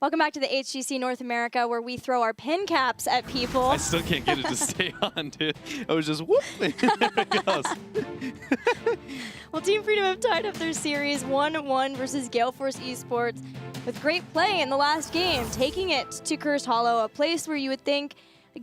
Welcome back to the HGC North America, where we throw our pin caps at people. I still can't get it to stay on, dude. I was just whoop. There it goes. Well, Team Freedom have tied up their series 1-1 versus Gale Force eSports with great play in the last game, taking it to Cursed Hollow, a place where you would think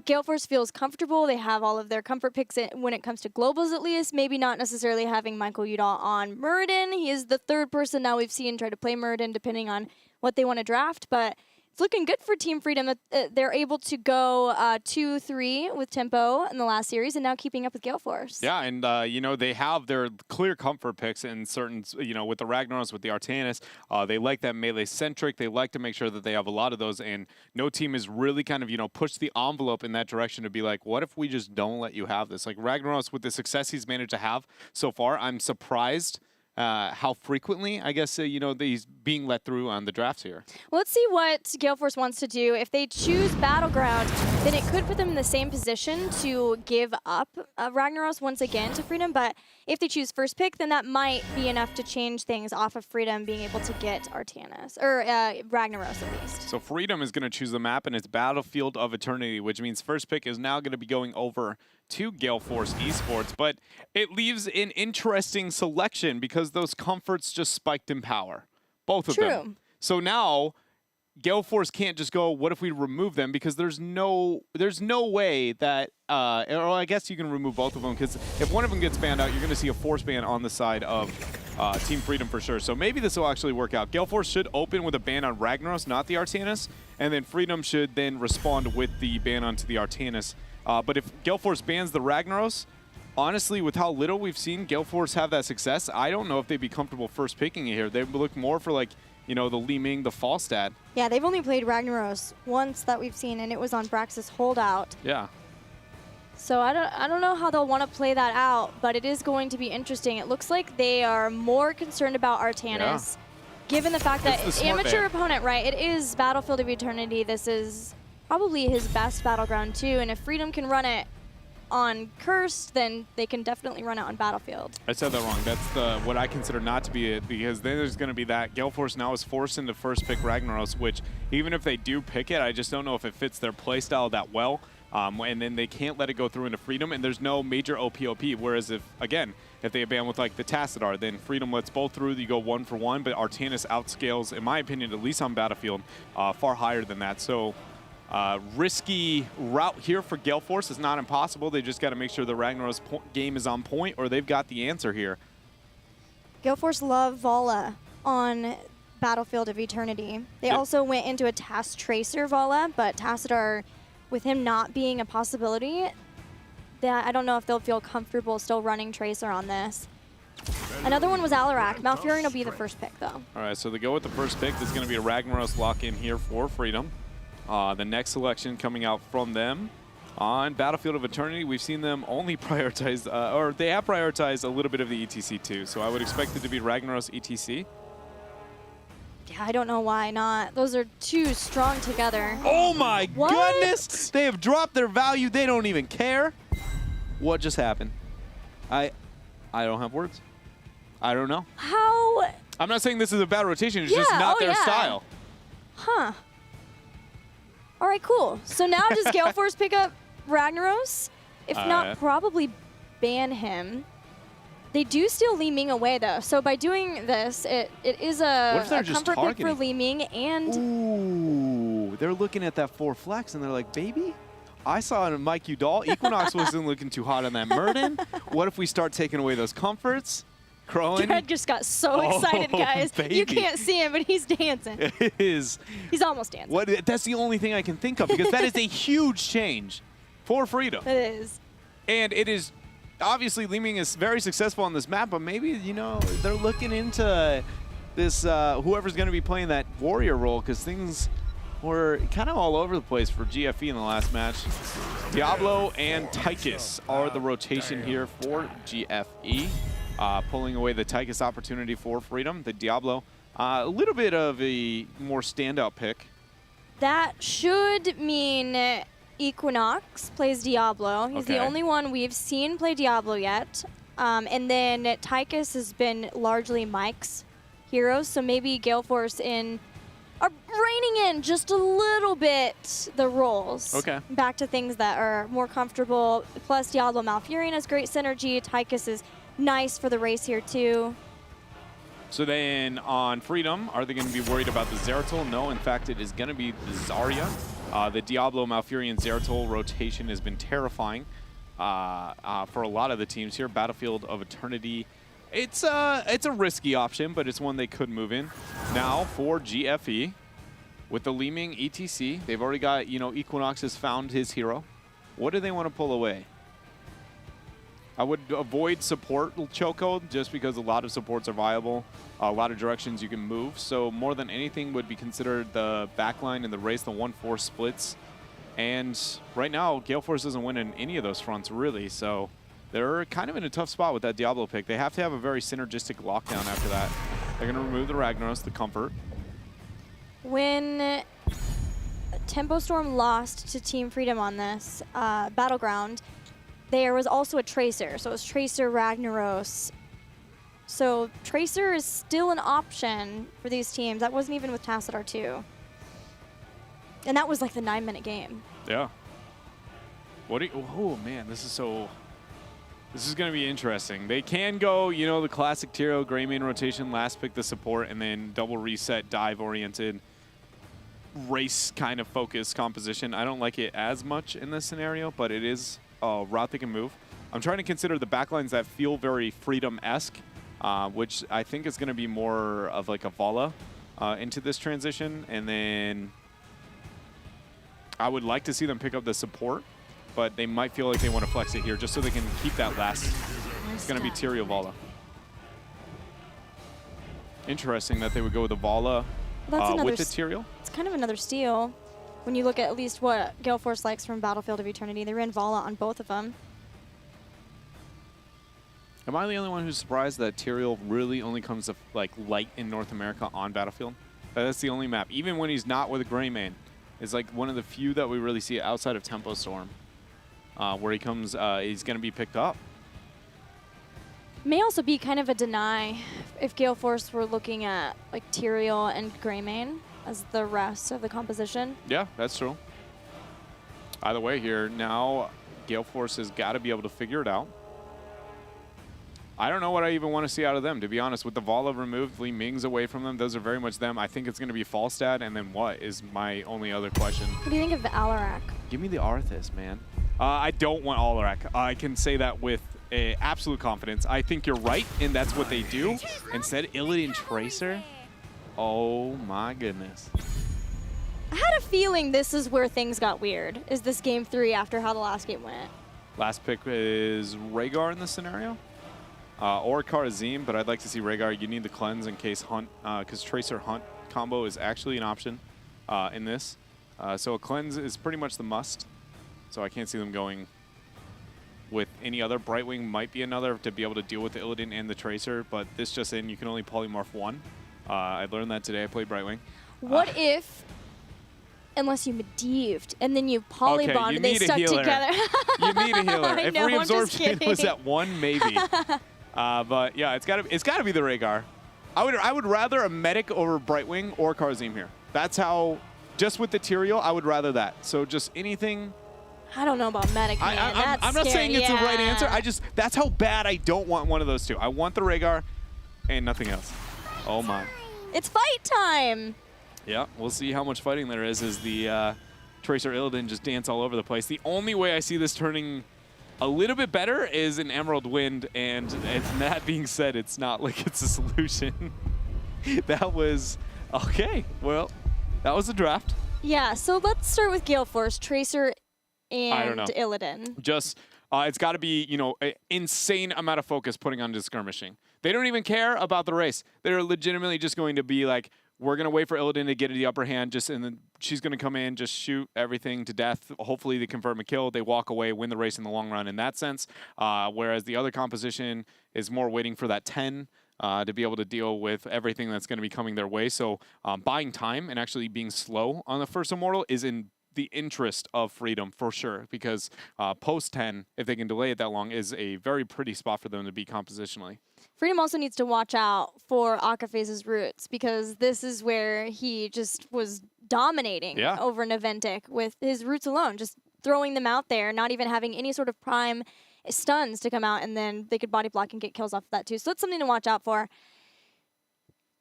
Gale Force feels comfortable. They have all of their comfort picks when it comes to globals, at least. Maybe not necessarily having Michael Udall on Muradin. He is the third person now we've seen try to play Muradin, depending on what they want to draft, but it's looking good for Team Freedom that they're able to go 2-3 with tempo in the last series and now keeping up with Gale Force. Yeah, and, you know, they have their clear comfort picks in certain, you know, with the Ragnaros, with the Artanis. They like that melee-centric. They like to make sure that they have a lot of those, and no team has really kind of, you know, pushed the envelope in that direction to be like, what if we just don't let you have this? Like, Ragnaros, with the success he's managed to have so far, I'm surprised how frequently, I guess, you know, he's being let through on the drafts here. Well, let's see what Gale Force wants to do. If they choose Battleground, then it could put them in the same position to give up Ragnaros once again to Freedom, but if they choose first pick, then that might be enough to change things off of Freedom being able to get Artanis, or Ragnaros at least. So Freedom is going to choose the map, and it's Battlefield of Eternity, which means first pick is now going to be going over to Gale Force eSports, but it leaves an interesting selection because those comforts just spiked in power, both of them. So now Gale Force can't just go, what if we remove them? Because there's no way that, or I guess you can remove both of them, because if one of them gets banned out, you're going to see a force ban on the side of Team Freedom for sure. So maybe this will actually work out. Gale Force should open with a ban on Ragnaros, not the Artanis, and then Freedom should then respond with the ban onto the Artanis. But if Gale Force bans the Ragnaros, honestly, with how little we've seen Gale Force have that success, I don't know if they'd be comfortable first picking it here. They would look more for, like, you know, the Li Ming, the Falstad. Yeah, they've only played Ragnaros once that we've seen, and it was on Brax's holdout. Yeah. So I don't know how they'll want to play that out, but it is going to be interesting. It looks like they are more concerned about Artanis, given the fact that amateur opponent, right? It is Battlefield of Eternity. This is probably his best Battleground too, and if Freedom can run it on Cursed, then they can definitely run it on Battlefield. I said that wrong. That's what I consider not to be it, because then there's going to be that Gale Force now is forced into first pick Ragnaros, which even if they do pick it, I just don't know if it fits their playstyle that well. And then they can't let it go through into Freedom, and there's no major OP. Whereas if they ban with like the Tassadar, then Freedom lets both through, you go 1 for 1, but Artanis outscales, in my opinion, at least on Battlefield, far higher than that. So risky route here for Gale Force is not impossible. They just got to make sure the Ragnaros game is on point, or they've got the answer here. Gale Force love Vala on Battlefield of Eternity. They also went into a Task Tracer Vala, but Tassadar, with him not being a possibility, that I don't know if they'll feel comfortable still running Tracer on this. Another one was Alarak. Malfurion will be the first pick, though. All right, so they go with the first pick. There's going to be a Ragnaros lock-in here for Freedom. The next selection coming out from them on Battlefield of Eternity, we've seen them only prioritize, or they have prioritized a little bit of the ETC too. So I would expect it to be Ragnaros ETC. Yeah, I don't know why not. Those are too strong together. Oh my goodness! They have dropped their value. They don't even care. What just happened? I don't have words. I don't know. How? I'm not saying this is a bad rotation. It's just not their style. Huh. All right, cool. So now does Gale Force pick up Ragnaros? If not, probably ban him. They do steal Li Ming away, though. So by doing this, it is a comfort pick for Li Ming. And ooh, they're looking at that 4 flex, and they're like, baby, I saw it in Mike Udall. Equinox wasn't looking too hot on that Muradin. What if we start taking away those comforts? Crowing. Dread just got so excited, guys. Baby. You can't see him, but he's dancing. It is. He's almost dancing. That's the only thing I can think of, because that is a huge change for Freedom. It is. And it is, obviously, Li Ming is very successful on this map, but maybe, you know, they're looking into this, whoever's going to be playing that warrior role, because things were kind of all over the place for GFE in the last match. Diablo and Tychus are the rotation here for GFE. Pulling away the Tychus opportunity for Freedom. The Diablo, a little bit of a more standout pick. That should mean Equinox plays Diablo. He's the only one we've seen play Diablo yet. And then Tychus has been largely Mike's heroes, so maybe Gale Force in a reining in just a little bit the roles. Okay. Back to things that are more comfortable. Plus, Diablo Malfurion has great synergy. Tychus is nice for the race here, too. So then on Freedom, are they going to be worried about the Zeratul? No, in fact, it is going to be the Zarya. The Diablo Malfurion Zeratul rotation has been terrifying for a lot of the teams here. Battlefield of Eternity, it's a risky option, but it's one they could move in. Now for GFE, with the Li Ming ETC, they've already got, Equinox has found his hero. What do they want to pull away? I would avoid support chokehold just because a lot of supports are viable, a lot of directions you can move. So more than anything would be considered the backline in the race, the 1-4 splits. And right now, Gale Force doesn't win in any of those fronts, really. So they're kind of in a tough spot with that Diablo pick. They have to have a very synergistic lockdown after that. They're going to remove the Ragnaros, the comfort. When Tempo Storm lost to Team Freedom on this Battleground, there was also a Tracer. So it was Tracer, Ragnaros. So Tracer is still an option for these teams. That wasn't even with Tassadar 2. And that was like the 9-minute game. Yeah. Oh man, this is going to be interesting. They can go, the classic Tyrio gray main rotation, last pick the support, and then double reset, dive-oriented, race kind of focused composition. I don't like it as much in this scenario, but it is a route they can move. I'm trying to consider the backlines that feel very Freedom-esque, which I think is going to be more of like a Vala into this transition. And then I would like to see them pick up the support, but they might feel like they want to flex it here just so they can keep that last. It's going to be Tyrio Vala. Interesting that they would go with the Vala with the Tyrio. It's kind of another steal. When you look at least what Gale Force likes from Battlefield of Eternity, they ran Vala on both of them. Am I the only one who's surprised that Tyrio really only comes to light in North America on Battlefield? That's the only map. Even when he's not with a Greymane, it's like one of the few that we really see outside of Tempo Storm, where he comes. He's going to be picked up. May also be kind of a deny if Gale Force were looking at like Tyrio and Greymane as the rest of the composition. Yeah, that's true. Either way here, now Gale Force has got to be able to figure it out. I don't know what I even want to see out of them, to be honest. With the Vala removed, Li Ming's away from them. Those are very much them. I think it's going to be Falstad, and then what is my only other question. What do you think of the Alarak? Give me the Arthas, man. I don't want Alarak. I can say that with absolute confidence. I think you're right, and that's what they do. Instead, Illidan Tracer. Oh my goodness. I had a feeling this is where things got weird. Is this game 3 after how the last game went? Last pick is Rhaegar in this scenario. Or Karazim, but I'd like to see Rhaegar. You need the cleanse in case Hunt, because Tracer Hunt combo is actually an option in this. So a cleanse is pretty much the must. So I can't see them going with any other. Brightwing might be another to be able to deal with the Illidan and the Tracer, but this just in, you can only polymorph one. I learned that today. I played Brightwing. What if, unless you Medivhed, and then you polybond okay, and they stuck together? You need a healer. If know, reabsorption was at 1, maybe. But yeah, it's gotta be the Rhaegar. I would rather a medic over Brightwing or Karazim here. That's how. Just with the Tyrio, I would rather that. So just anything. I don't know about medic, man. I'm not saying it's the right answer. That's how bad I don't want one of those two. I want the Rhaegar and nothing else. Oh my. It's fight time. Yeah, we'll see how much fighting there is as the Tracer Illidan just dance all over the place. The only way I see this turning a little bit better is an Emerald Wind, and that being said, it's not like it's a solution. That was, okay, well, that was a draft. Yeah, so let's start with Gale Force, Tracer, and I don't know. Illidan. Just, it's got to be, an insane amount of focus putting on just skirmishing. They don't even care about the race. They're legitimately just going to be like, we're going to wait for Illidan to get the upper hand, and then she's going to come in, just shoot everything to death. Hopefully they confirm a kill. They walk away, win the race in the long run in that sense. Whereas the other composition is more waiting for that 10 to be able to deal with everything that's going to be coming their way. So buying time and actually being slow on the first Immortal is in the interest of Freedom for sure, because post 10, if they can delay it that long, is a very pretty spot for them to be compositionally. Freedom also needs to watch out for Akaface's roots, because this is where he just was dominating over Naventic with his roots alone, just throwing them out there, not even having any sort of prime stuns to come out, and then they could body block and get kills off of that too. So that's something to watch out for.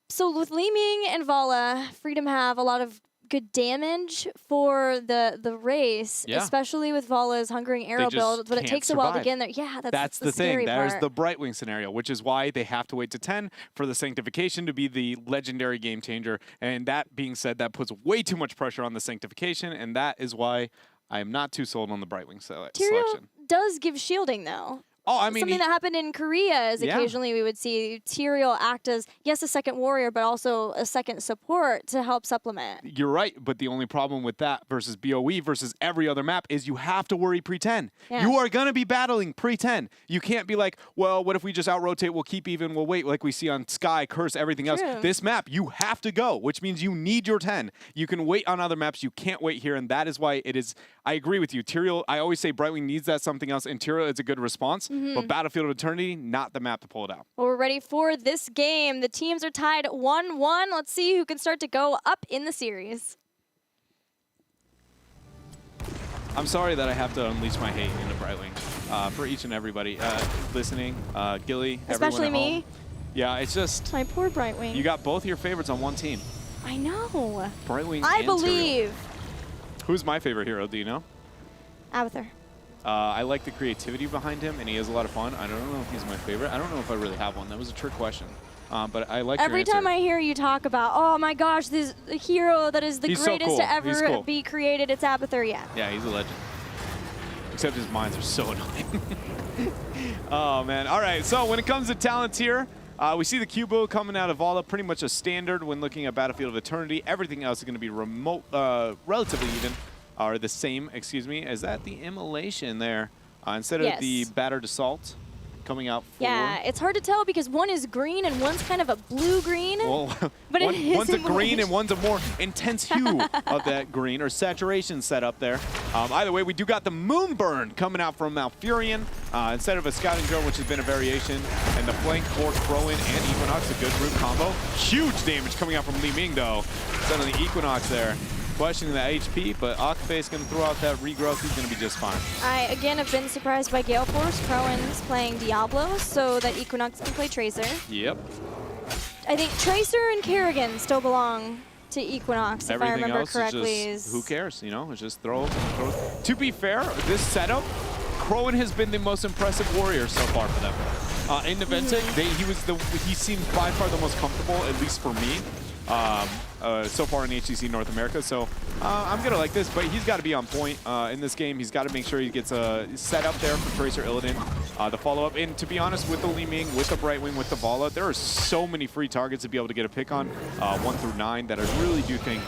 So with Li Ming and Vala, Freedom have a lot of good damage for the race, especially with Vala's Hungering Arrow build, but it takes a while to get in there. Yeah, that's the thing. There's the Brightwing scenario, which is why they have to wait to 10 for the Sanctification to be the legendary game changer. And that being said, that puts way too much pressure on the Sanctification, and that is why I am not too sold on the Brightwing selection. Does give shielding, though. Oh, I mean, something that happened in Korea is occasionally we would see Tyrael act as, yes, a second warrior, but also a second support to help supplement. You're right, but the only problem with that versus BOE versus every other map is you have to worry pre-10. Yeah. You are going to be battling pre-10. You can't be like, well, what if we just out-rotate, we'll keep even, we'll wait, like we see on Sky, Curse, everything else. This map, you have to go, which means you need your 10. You can wait on other maps, you can't wait here, and that is why it is, I agree with you. Tyrael, I always say Brightwing needs that something else, and Tyrael is a good response. But Battlefield of Eternity, not the map to pull it out. Well, we're ready for this game. The teams are tied 1-1. Let's see who can start to go up in the series. I'm sorry that I have to unleash my hate into Brightwing for each and everybody listening, Gilly, especially everyone at me. Home. Yeah, it's just my poor Brightwing. You got both your favorites on one team. I know. Brightwing. I believe. Tyrael. Who's my favorite hero? Do you know? Abathur. I like the creativity behind him, and he has a lot of fun. I don't know if he's my favorite. I don't know if I really have one. That was a trick question. But I like every time I hear you talk about, oh my gosh, this hero that is the greatest to ever be created, it's Abathur, Yeah, he's a legend. Except his mines are so annoying. Oh, man. All right, so when it comes to talents here, we see the Cubo coming out of Vala, pretty much a standard when looking at Battlefield of Eternity. Everything else is going to be remote, relatively even. Are the same, excuse me, as that the Immolation there. Instead of the Battered Assault coming out forward. Yeah, it's hard to tell because one is green and one's kind of a blue-green. Well, but one's a green and one's a more intense hue of that green, or saturation set up there. Either way, we do got the Moonburn coming out from Malfurion. Instead of a Scouting Drone, which has been a variation, and the Flank, Fork, Throw-In, and Equinox, a good root combo. Huge damage coming out from Li Ming, though. Instead of the Equinox there. Questioning that HP, but Okafe is going to throw out that regrowth. He's going to be just fine. I, again, have been surprised by Gale Force. Crowan's playing Diablo so that Equinox can play Tracer. Yep. I think Tracer and Kerrigan still belong to Equinox, if I remember correctly. Just, who cares, you know? It's just throw. To be fair, this setup, Crowan has been the most impressive warrior so far for them. In Naventic, he seemed by far the most comfortable, at least for me. So far in HGC North America, so I'm going to like this, but he's got to be on point in this game. He's got to make sure he gets set up there for Tracer Illidan, the follow-up. And to be honest, with the Li Ming, with the Brightwing, with the Vala, there are so many free targets to be able to get a pick on, 1 through 9, that I really do think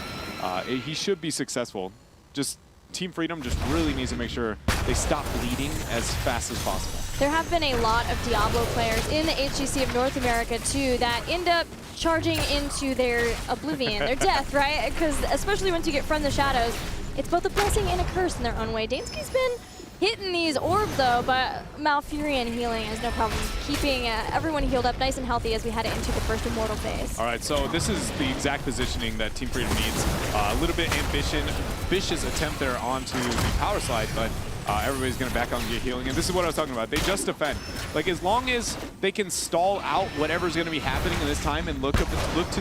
he should be successful. Just Team Freedom just really needs to make sure they stop bleeding as fast as possible. There have been a lot of Diablo players in the HGC of North America, too, that end up charging into their oblivion, their death, right? Because especially once you get from the shadows, it's both a blessing and a curse in their own way. Dansky's been hitting these orbs, though, but Malfurion healing is no problem. Keeping everyone healed up nice and healthy as we head into the first Immortal phase. All right, so this is the exact positioning that Team Freedom needs. A little bit ambitious attempt there onto the power slide, but everybody's going to back out and get healing. And this is what I was talking about. They just defend. Like, as long as they can stall out whatever's going to be happening in this time and look to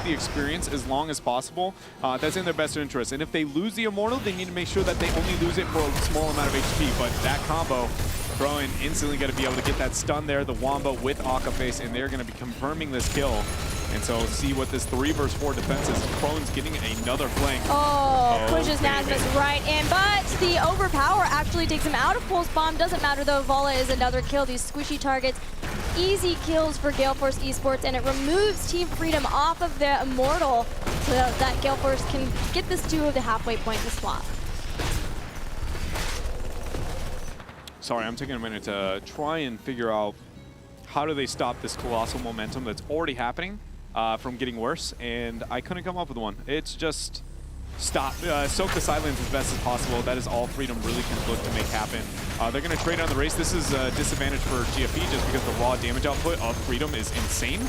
the experience as long as possible, that's in their best interest. And if they lose the Immortal, they need to make sure that they only lose it for a small amount of HP. But that combo, Crowan instantly going to be able to get that stun there, the Wombo with Okafe, and they're going to be confirming this kill. And so see what this 3 versus 4 defense is. Crowan's getting another flank. Pushes Nazmus right in, but the overpower actually takes him out of Pulse Bomb. Doesn't matter though, Vala is another kill. These squishy targets, easy kills for Gale Force eSports, and it removes Team Freedom off of the Immortal so that Gale Force can get this to the halfway point in the swap. Sorry, I'm taking a minute to try and figure out how do they stop this colossal momentum that's already happening from getting worse, and I couldn't come up with one. It's just stop, soak the sidelines as best as possible. That is all Freedom really can look to make happen. They're going to trade on the race. This is a disadvantage for GFE just because the raw damage output of Freedom is insane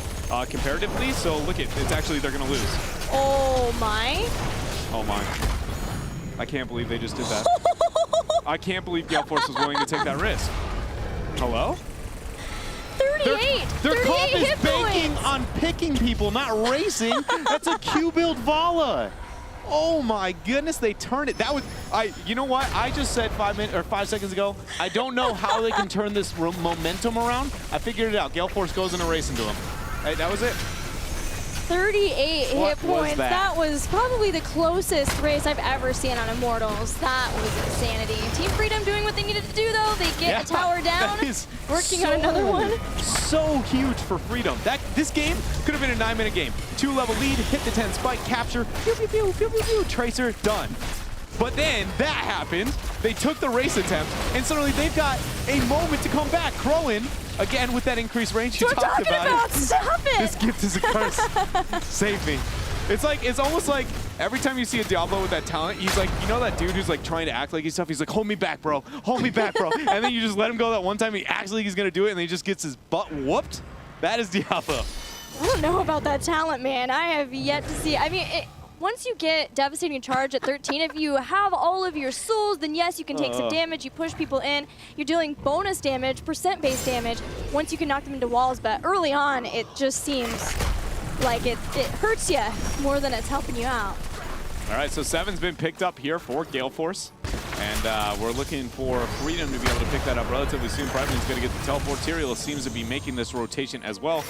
comparatively. So look, it's actually they're going to lose. Oh my. Oh my. I can't believe they just did that. I can't believe Gale Force was willing to take that risk. Hello? 38! Their comp 38 is hit banking points! on picking people, not racing. That's a Q-build Vala. Oh my goodness, they turned it. That was, you know what? I just said 5 seconds ago, I don't know how they can turn this momentum around. I figured it out. Gale Force goes in a race into him. Hey, that was it. 38 hit What was points. that? That was probably the closest race I've ever seen on Immortals. That was insanity. Team Freedom doing what they needed to do, though. They get a tower down, That is working on another one. So huge for Freedom. This game could have been a 9-minute game. 2-level lead, hit the 10 spike, capture, pew, pew, pew, pew, pew, pew, tracer, done. But then that happened. They took the race attempt, and suddenly they've got a moment to come back. Crowin, again with that increased range you talked about. Stop it! This gift is a curse. Save me. It's almost like every time you see a Diablo with that talent, he's like, you know that dude who's like trying to act like he's tough? He's like, hold me back, bro. Hold me back, bro. And then you just let him go that one time he acts like he's going to do it, and then he just gets his butt whooped. That is Diablo. I don't know about that talent, man. I have yet to see. I mean, once you get Devastating Charge at 13, if you have all of your souls, then yes, you can take some damage. You push people in. You're dealing bonus damage, percent-based damage, once you can knock them into walls. But early on, it just seems like it hurts you more than it's helping you out. All right, so 7's been picked up here for Gale Force. And we're looking for Freedom to be able to pick that up relatively soon. Brightman's going to get the teleport. Tyrael seems to be making this rotation as well.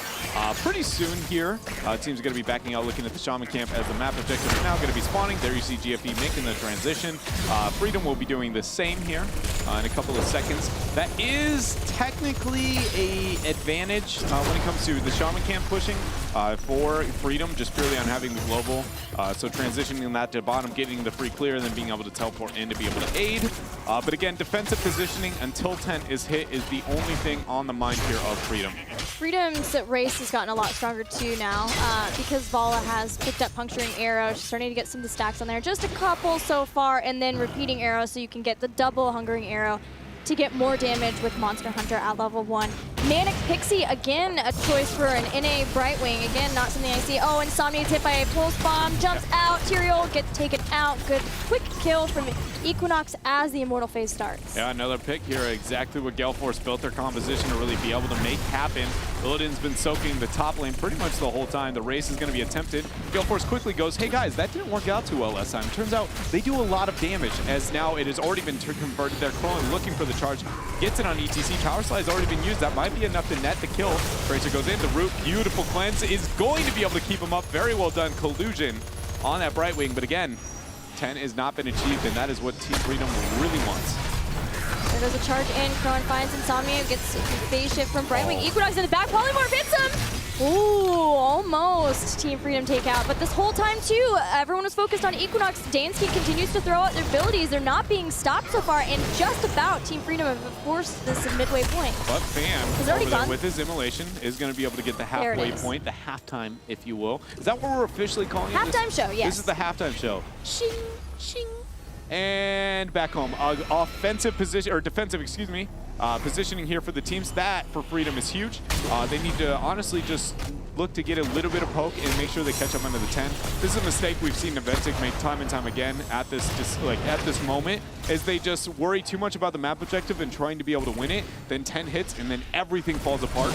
Pretty soon here, team's going to be backing out, looking at the Shaman Camp as the map objective is now going to be spawning. There you see GFE making the transition. Freedom will be doing the same here in a couple of seconds. That is technically an advantage when it comes to the Shaman Camp pushing for Freedom, just purely on having the global. So transitioning that to bottom, getting the free clear, and then being able to teleport in to be able to aid. But again, defensive positioning until 10 is hit is the only thing on the mind here of Freedom. Freedom's race has gotten a lot stronger too now because Vala has picked up Puncturing Arrow. She's starting to get some of the stacks on there. Just a couple so far, and then Repeating Arrow so you can get the double Hungering Arrow to get more damage with Monster Hunter at level 1. Manic Pixie, again, a choice for an NA Brightwing. Again, not something I see. Oh, Insomnia's hit by a Pulse Bomb, jumps out. Tyrael gets taken out. Good quick kill from Equinox as the Immortal phase starts. Yeah, another pick here. Exactly what Gale Force built their composition to really be able to make happen. Illidan's been soaking the top lane pretty much the whole time. The race is going to be attempted. Gale Force quickly goes, hey guys, that didn't work out too well last time. Turns out they do a lot of damage, as now it has already been converted. They're crawling, looking for the charge. Gets it on ETC. Power Slide has already been used. That might be enough to net the kill. Tracer goes in. The root, beautiful cleanse, is going to be able to keep him up. Very well done. Collusion on that Brightwing. But again, 10 has not been achieved, and that is what Team Freedom really wants. There goes a charge in. Crowan finds Insomnia, gets a phase shift from Brightwing. Equinox in the back. Polymorph hits him! Ooh, almost Team Freedom takeout. But this whole time, too, everyone was focused on Equinox. Dansky continues to throw out their abilities. They're not being stopped so far, and just about Team Freedom have forced this midway point. But Fam, Is it already over there gone? with his immolation, is going to be able to get the There it halfway is. point, the halftime, if you will. Is that what we're officially calling it? Halftime show, yes. This is the halftime show. Shing, shing. And back home. Offensive position, or defensive, excuse me. Positioning here for the teams. That, for Freedom, is huge. They need to honestly just look to get a little bit of poke and make sure they catch up under the 10. This is a mistake we've seen Naventic make time and time again at this moment, is they just worry too much about the map objective and trying to be able to win it. Then 10 hits and then everything falls apart.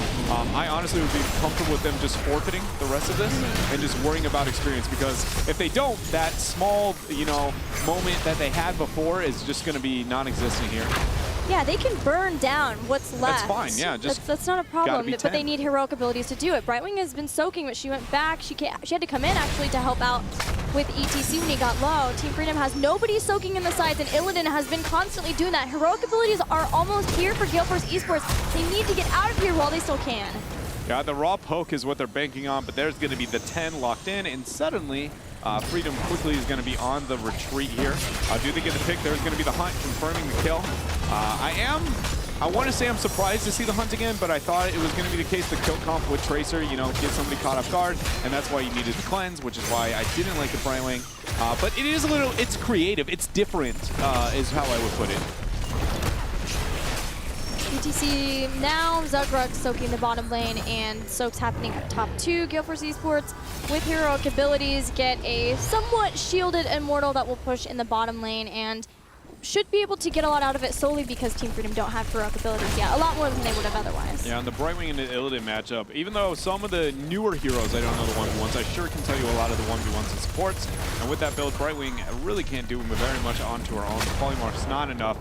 I honestly would be comfortable with them just forfeiting the rest of this and just worrying about experience, because if they don't, that small, moment that they had before is just going to be non-existent here. Yeah, they can burn down what's left. That's fine, yeah. Just that's not a problem, be but 10. they need heroic abilities to do it. Brightwing has been soaking, but she went back. She had to come in, actually, to help out with ETC when he got low. Team Freedom has nobody soaking in the sides, and Illidan has been constantly doing that. Heroic abilities are almost here for Gale Force eSports. They need to get out of here while they still can. Yeah, the raw poke is what they're banking on, but there's going to be the 10 locked in, and suddenly Freedom quickly is going to be on the retreat here. Do they get the pick? There's going to be the hunt confirming the kill. I want to say I'm surprised to see the hunt again, but I thought it was going to be the case, the kill comp with Tracer, get somebody caught off guard, and that's why you needed the cleanse, which is why I didn't like the Brightwing. But it is it's creative, it's different, is how I would put it. ETC now, Zugrug soaking the bottom lane, and soaks happening at top 2. Gale Force eSports with heroic abilities get a somewhat shielded Immortal that will push in the bottom lane, and should be able to get a lot out of it solely because Team Freedom don't have heroic abilities yet. A lot more than they would have otherwise. Yeah, on the Brightwing and the Illidan matchup, even though some of the newer heroes I don't know the 1v1s, I sure can tell you a lot of the 1v1s and supports. And with that build, Brightwing really can't do very much onto her own. Polymarth's not enough,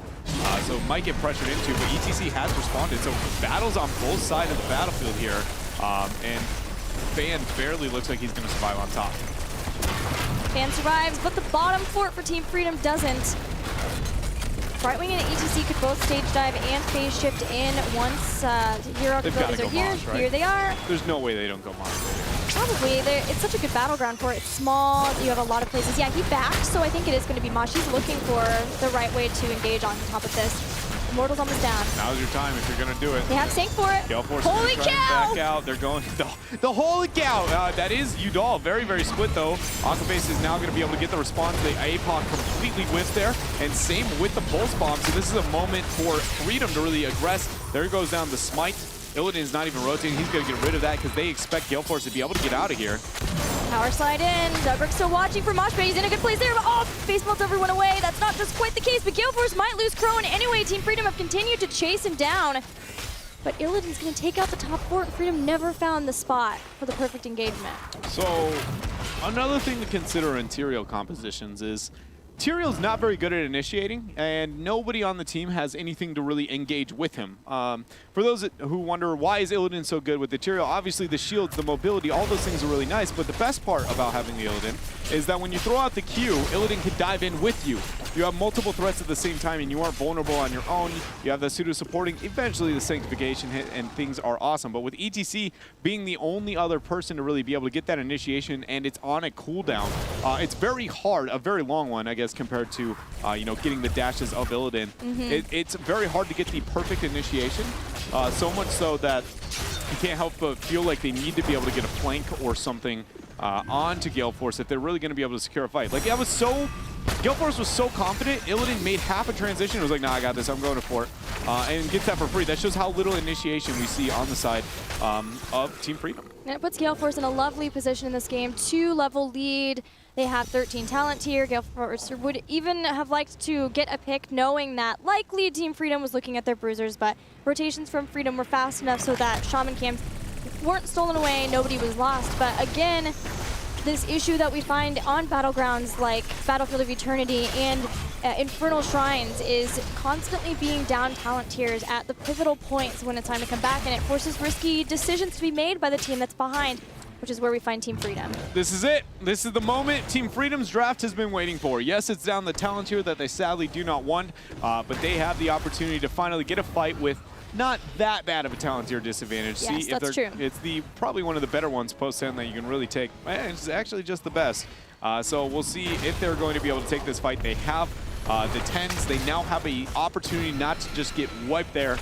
so might get pressured into, but ETC has responded. So battles on both sides of the battlefield here, and Fan barely looks like he's going to survive on top. Fan survives, but the bottom fort for Team Freedom doesn't. Brightwing and ETC could both stage dive and phase shift in once heroic abilities are here. Mosh, right? Here they are. There's no way they don't go Mosh. Probably. It's such a good battleground for it. It's small. You have a lot of places. Yeah, he backed, so I think it is going to be Mosh. He's looking for the right way to engage on top of this. Immortal's almost down. Now's your time if you're going to do it. They have Sync for it. Gale Force Holy cow! Back out. They're going the holy cow. That is Udall. Very, very split though. Aquabase is now going to be able to get the response. The APOC completely whiffs there, and same with the Pulse Bomb. So this is a moment for Freedom to really aggress. There goes down the Smite. Illidan is not even rotating. He's going to get rid of that because they expect Gale Force to be able to get out of here. Power slide in. Zugrug's still watching for Mosh, but he's in a good place there. Oh, face melts everyone away. That's not just quite the case, but Gale Force might lose Crone anyway. Team Freedom have continued to chase him down. But Illidan's going to take out the top fort. Freedom never found the spot for the perfect engagement. So another thing to consider in Tyrael compositions is Tyrael's not very good at initiating, and nobody on the team has anything to really engage with him. For those who wonder why is Illidan so good with the Tyrael, obviously the shields, the mobility, all those things are really nice, but the best part about having the Illidan is that when you throw out the Q, Illidan can dive in with you. You have multiple threats at the same time, and you aren't vulnerable on your own. You have the pseudo supporting, eventually the sanctification hit, and things are awesome. But with ETC being the only other person to really be able to get that initiation, and it's on a cooldown, it's very hard, a very long one, I guess, compared to you know, getting the dashes of Illidan. It's very hard to get the perfect initiation, so much so that you can't help but feel like they need to be able to get a flank or something onto Gale Force if they're really going to be able to secure a fight. Like, that was so... Gale Force was so confident, Illidan made half a transition. It was like, nah, I got this, I'm going to fort. And gets that for free. That shows how little initiation we see on the side of Team Freedom. And it puts Gale Force in a lovely position in this game. 2-level lead. They have 13 talent here. Gale Force would even have liked to get a pick knowing that likely Team Freedom was looking at their bruisers, but rotations from Freedom were fast enough so that Shaman camps weren't stolen away, nobody was lost. But again, this issue that we find on battlegrounds like Battlefield of Eternity and Infernal Shrines is constantly being down talent tiers at the pivotal points when it's time to come back, and it forces risky decisions to be made by the team that's behind, which is where we find Team Freedom. This is it. This is the moment Team Freedom's draft has been waiting for. Yes, it's down the talent tier that they sadly do not want, but they have the opportunity to finally get a fight with not that bad of a talent tier disadvantage. Yes, See, that's true. It's probably one of the better ones post-10 that you can really take. It's actually just the best. So we'll see if they're going to be able to take this fight. They have the 10s. They now have an opportunity not to just get wiped there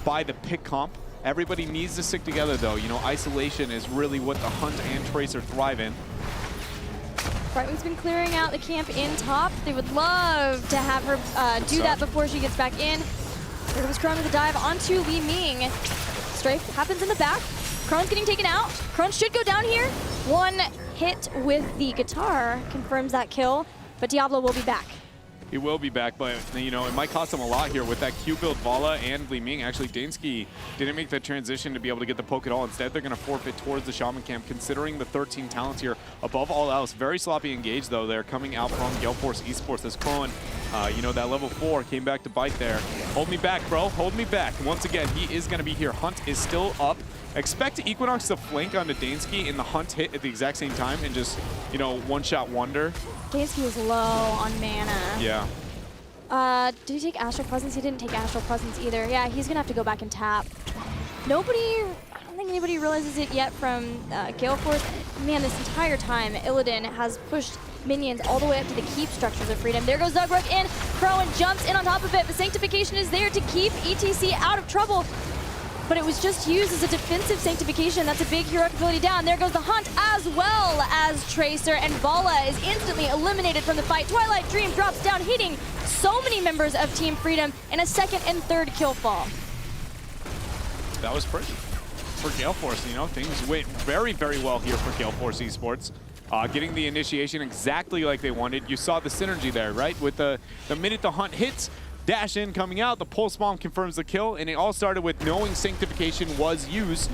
by the pick comp. Everybody needs to stick together, though. You know, isolation is really what the Hunt and Tracer thrive in. Brightwing's been clearing out the camp in top. They would love to have her do that before she gets back in. There goes Crone with a dive onto Li Ming. Strafe happens in the back. Crone's getting taken out. Crone should go down here. One hit with the guitar confirms that kill, but Diablo will be back. He will be back, but you know, it might cost him a lot here with that Q build Vala and Li Ming. Actually, Dansky didn't make that transition to be able to get the poke at all. Instead, they're going to forfeit towards the Shaman camp, considering the 13 talents here above all else. Very sloppy engage, though. They're coming out from Gale Force eSports as Crone, you know, that level 4 came back to bite there. Hold me back, bro. Hold me back. Once again, he is going to be here. Hunt is still up. Expect Equinox to flank onto Dansky in the Hunt hit at the exact same time and just, you know, one-shot wonder. Dansky is low on mana. Yeah. Did he take Astral Presence? He didn't take Astral Presence either. Yeah, he's going to have to go back and tap. I don't think anybody realizes it yet from Gale Force. Man, this entire time, Illidan has pushed minions all the way up to the keep structures of Freedom. There goes Zugrug in. Crone jumps in on top of it, but Sanctification is there to keep ETC out of trouble. But it was just used as a defensive Sanctification. That's a big heroic ability down. There goes the Hunt as well as Tracer, and Vala is instantly eliminated from the fight. Twilight Dream drops down, hitting so many members of Team Freedom in a second and third kill fall. that was pretty for Gale Force. You know, things went very, very well here for Gale Force eSports. Getting the initiation exactly like they wanted. You saw the synergy there, right? With the minute the hunt hits, dash in coming out, the pulse bomb confirms the kill, and it all started with knowing Sanctification was used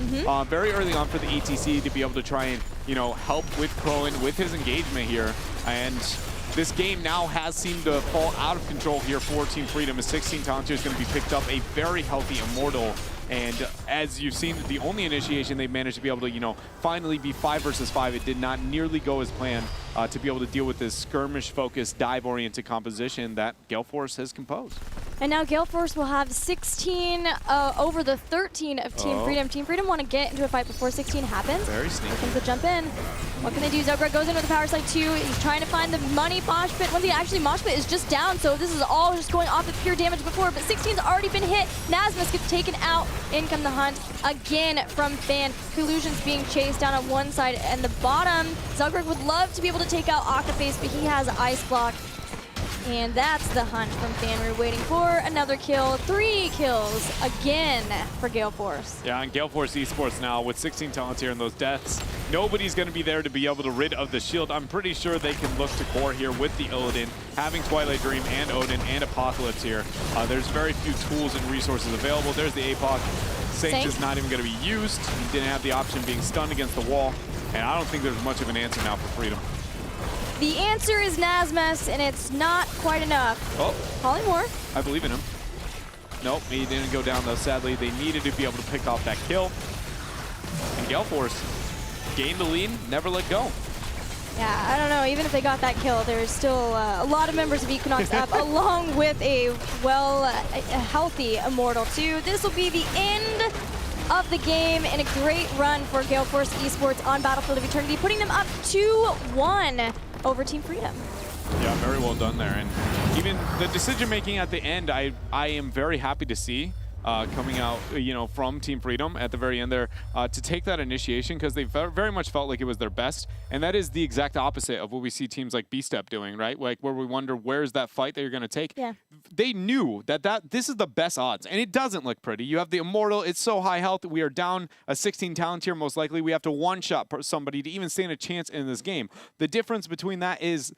very early on for the ETC to be able to try and, you know, help with Cohen with his engagement here. And this game now has seemed to fall out of control here for Team Freedom, as 16 talent here is going to be picked up, a very healthy Immortal. And as you've seen, the only initiation they managed to be able to, you know, finally be 5 versus 5. It did not nearly go as planned to be able to deal with this skirmish-focused, dive-oriented composition that Gale Force has composed. And now Gale Force will have 16 over the 13 of Team Freedom. Team Freedom want to get into a fight before 16 happens. Very sneaky. Here comes the jump in. What can they do? Zogreg goes into the power side 2. He's trying to find the money mosh pit. Once he actually, mosh pit is just down, so this is all just going off of pure damage before, but 16's already been hit. Nasmus gets taken out. In come the hunt again from Fan. Collusion's being chased down on one side and the bottom. Zogreg would love to be able to take out Akaface, but he has Ice Block. And that's the hunt from Fan. We're waiting for another kill. 3 kills again for Gale Force. Yeah, and Gale Force eSports now with 16 talents here and those deaths. Nobody's going to be there to be able to rid of the shield. I'm pretty sure they can look to core here with the Illidan, having Twilight Dream and Odin and Apocalypse here. There's very few tools and resources available. There's the APOC. Saint is not even going to be used. He didn't have the option being stunned against the wall. And I don't think there's much of an answer now for Freedom. The answer is Nasmus, and it's not quite enough. Oh. Polymorph. I believe in him. Nope, he didn't go down though. Sadly, they needed to be able to pick off that kill. And Gale Force gained the lead, never let go. Yeah, I don't know. Even if they got that kill, there's still a lot of members of Equinox up, along with a healthy Immortal too. This will be the end of the game and a great run for Gale Force eSports on Battlefield of Eternity, putting them up 2-1 over Team Freedom. Yeah, very well done there. And even the decision-making at the end, I am very happy to see coming out, you know, from Team Freedom at the very end there to take that initiation, because they very much felt like it was their best. And that is the exact opposite of what we see teams like B-Step doing, right? Like where we wonder, where's that fight that you're going to take? Yeah. They knew that this is the best odds, and it doesn't look pretty. You have the Immortal, it's so high health. We are down a 16 talent tier, most likely. We have to one-shot somebody to even stand a chance in this game. The difference between that is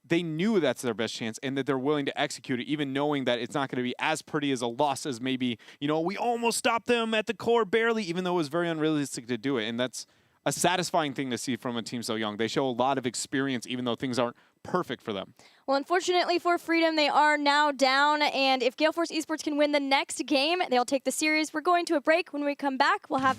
they knew that's their best chance and that they're willing to execute it, even knowing that it's not going to be as pretty as a loss as maybe, you know, we almost stopped them at the core barely, even though it was very unrealistic to do it. And that's a satisfying thing to see from a team so young. They show a lot of experience, even though things aren't perfect for them. Well, unfortunately for Freedom, they are now down. And if Gale Force eSports can win the next game, they'll take the series. We're going to a break. When we come back, we'll have that.